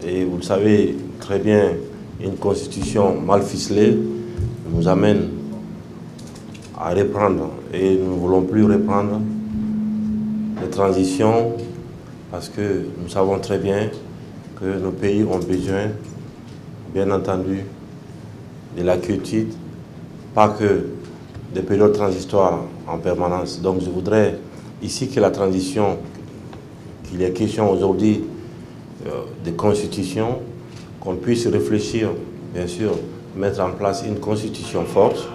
Et vous le savez très bien, une constitution mal ficelée nous amène à reprendre. Et nous ne voulons plus reprendre les transitions parce que nous savons très bien que nos pays ont besoin, bien entendu, de la quiétude, pas que des périodes transitoires en permanence. Donc je voudrais ici que la transition, qu'il est question aujourd'hui de constitution, qu'on puisse réfléchir, bien sûr, mettre en place une constitution forte,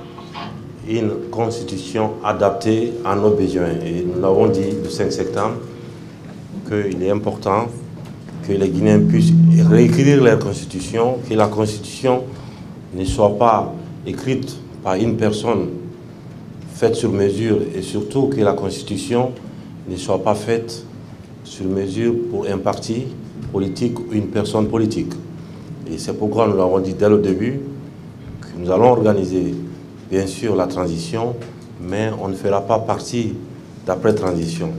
une constitution adaptée à nos besoins. Et nous l'avons dit le 5 septembre, qu'il est important que les Guinéens puissent réécrire leur constitution, que la constitution ne soit pas écrite par une personne faite sur mesure et surtout que la constitution ne soit pas faite sur mesure pour un parti politique ou une personne politique. Et c'est pourquoi nous l'avons dit dès le début que nous allons organiser bien sûr la transition, mais on ne fera pas partie d'après-transition.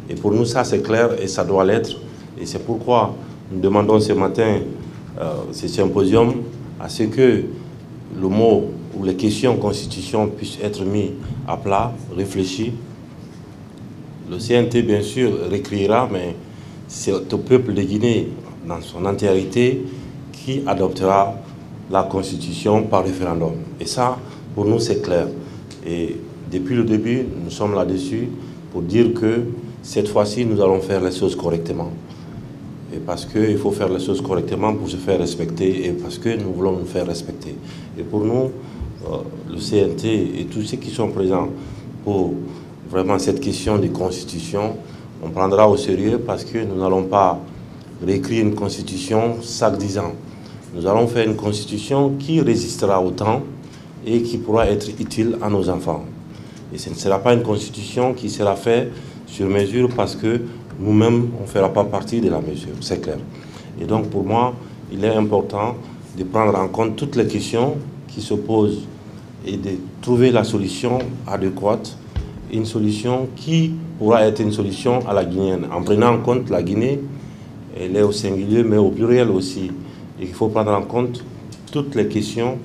Et pour nous, ça c'est clair et ça doit l'être. Et c'est pourquoi nous demandons ce matin ce symposium à ce que le mot ou les questions constitution puissent être mis à plat, réfléchis. Le CNT, bien sûr, réécrira, mais c'est au peuple de Guinée, dans son entièreté, qui adoptera la constitution par référendum. Et ça, pour nous, c'est clair. Et depuis le début, nous sommes là-dessus pour dire que cette fois-ci, nous allons faire les choses correctement. Et parce qu'il faut faire les choses correctement pour se faire respecter et parce que nous voulons nous faire respecter. Et pour nous, le CNT et tous ceux qui sont présents pour vraiment cette question de constitution, on prendra au sérieux parce que nous n'allons pas réécrire une constitution chaque 10 ans. Nous allons faire une constitution qui résistera au temps et qui pourra être utile à nos enfants. Et ce ne sera pas une constitution qui sera faite sur mesure parce que nous-mêmes, on ne fera pas partie de la mesure, c'est clair. Et donc pour moi, il est important de prendre en compte toutes les questions qui se posent et de trouver la solution adéquate, une solution qui pourra être une solution à la guinéenne, en prenant en compte la Guinée, elle est au singulier mais au pluriel aussi. Et il faut prendre en compte toutes les questions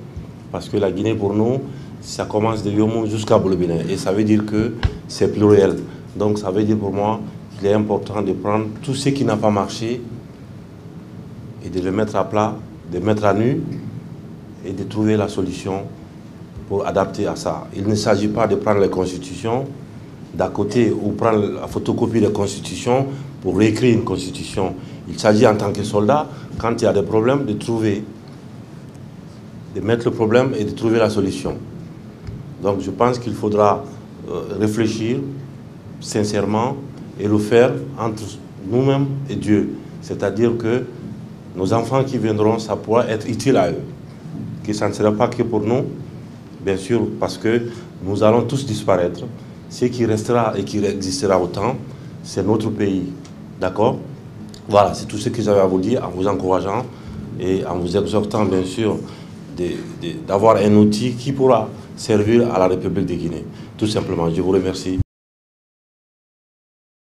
parce que la Guinée pour nous, ça commence de Yomou jusqu'à Boulobina et ça veut dire que c'est pluriel. Donc ça veut dire pour moi qu'il est important de prendre tout ce qui n'a pas marché et de le mettre à plat, de mettre à nu et de trouver la solution pour adapter à ça. Il ne s'agit pas de prendre les constitutions d'à côté ou prendre la photocopie des constitutions pour réécrire une constitution. Il s'agit en tant que soldat, quand il y a des problèmes, de trouver, de mettre le problème et de trouver la solution. Donc je pense qu'il faudra réfléchir sincèrement et le faire entre nous-mêmes et Dieu. C'est-à-dire que nos enfants qui viendront, ça pourra être utile à eux. Que ça ne sera pas que pour nous, bien sûr, parce que nous allons tous disparaître. Ce qui restera et qui existera au temps, c'est notre pays. D'accord? Voilà, c'est tout ce que j'avais à vous dire en vous encourageant et en vous exhortant, bien sûr, d'avoir un outil qui pourra servir à la République de Guinée. Tout simplement, je vous remercie.